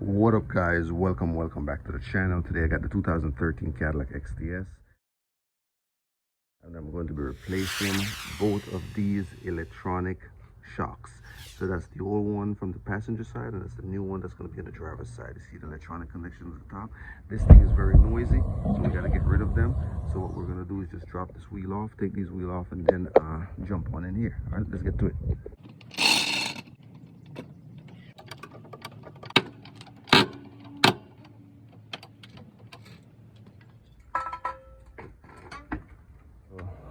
What up guys, welcome back to the channel. Today I got the 2013 Cadillac XTS and I'm going to be replacing both of these electronic shocks. So that's the old one from the passenger side and that's the new one that's going to be on the driver's side. You see the electronic connections at the top. This thing is very noisy, so we got to get rid of them. So what we're going to do is just drop this wheel off, take these wheel off, and then jump on in here. All right, let's get to it.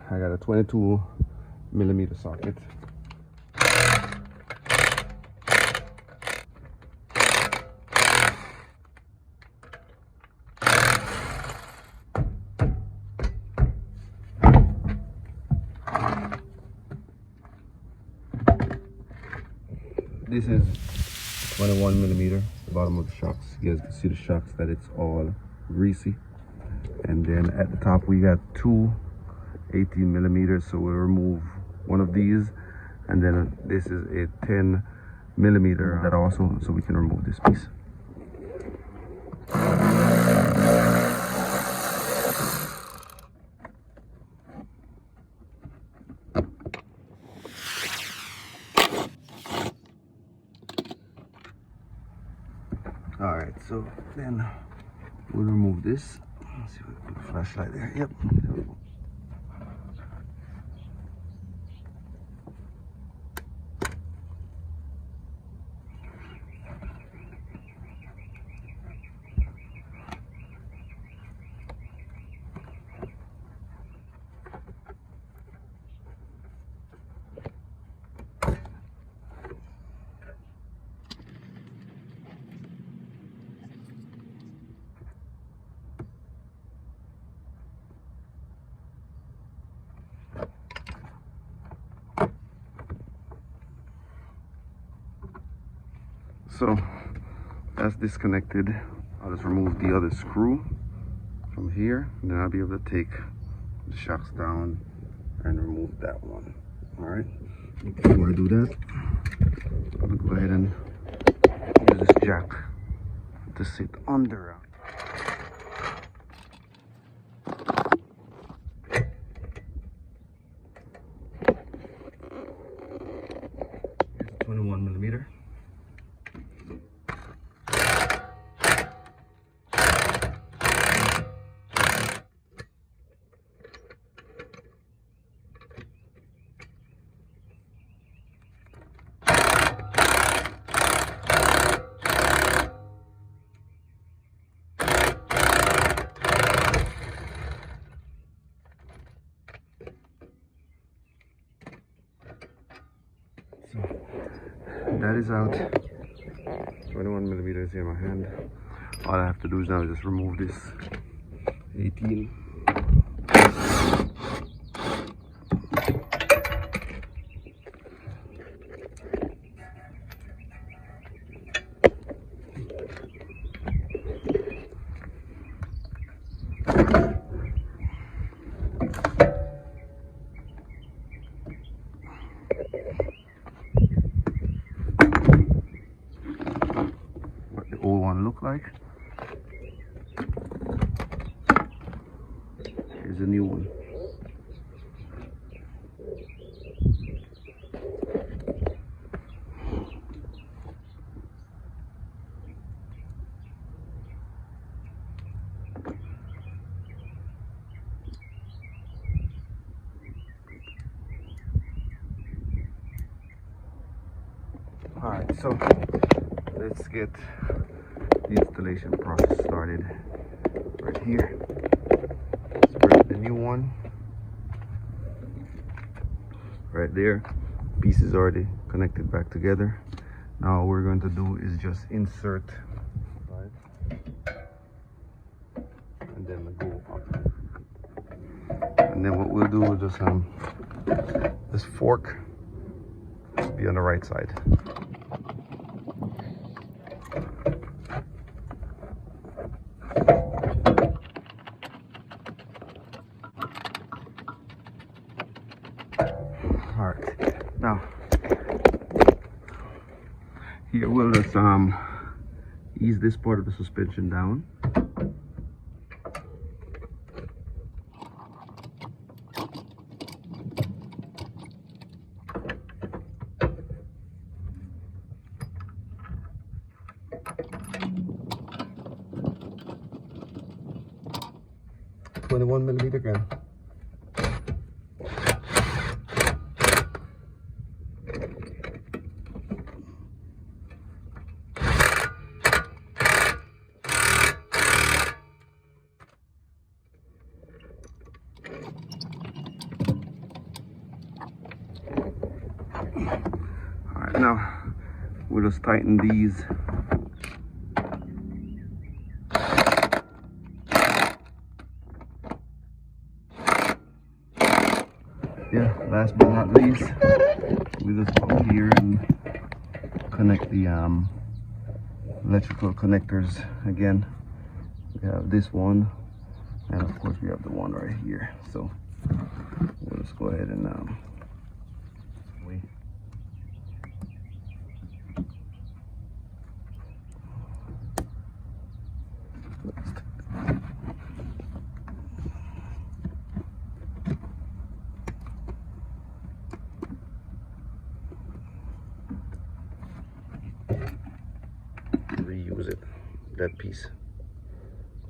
I got a 22mm socket. This is 21mm, the bottom of the shocks. You guys can see the shocks that it's all greasy. And then at the top we got two 18mm, so we'll remove one of these, and then this is a 10mm that also, so we can remove this piece. All right, so then we'll remove this. Let's see if we can put a flashlight there. Yep, there we go. So that's disconnected. I'll just remove the other screw from here, and then I'll be able to take the shocks down and remove that one. All right, before I do that, I'm gonna go ahead and use this jack to sit under. Here's 21mm. That is out. 21mm in my hand. All I have to do is now just remove this 18. Old one look like. Here's a new one. All right, so let's get the installation process started right here. Let's break the new one right there. Pieces already connected back together. Now all we're going to do is just insert, right, and then go up. And then what we'll do is just this fork be on the right side. All right, now here we'll just ease this part of the suspension down. $21mm again. Alright, now we'll just tighten these. Yeah, last but not least, we just come here and connect the electrical connectors again. We have this one, and of course we have the one right here. So we'll just go ahead and reuse it, that piece.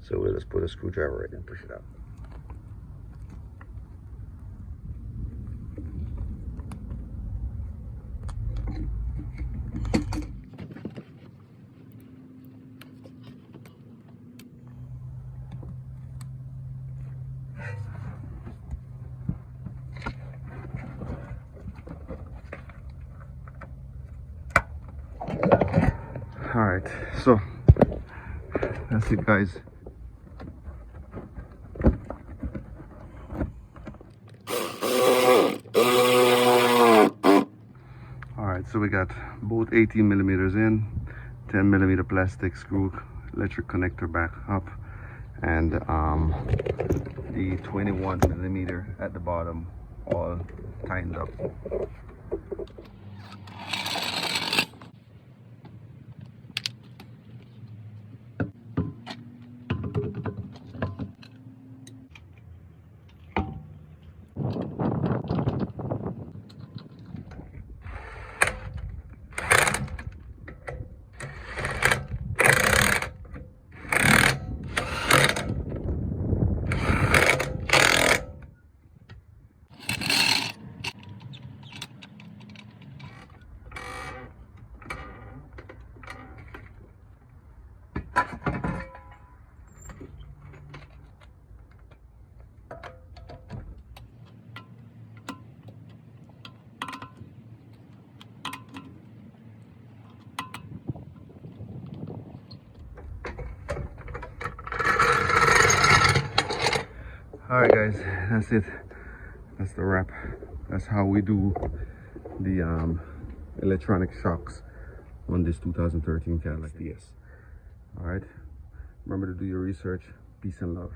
So we'll just put a screwdriver right and push it out. All right, so that's it, guys. All right, so we got both 18mm in, 10mm plastic screw, electric connector back up, and the 21mm at the bottom, all tightened up. All right, guys, that's it. That's the wrap. That's how we do the electronic shocks on this 2013 Cadillac XTS. All right, remember to do your research. Peace and love.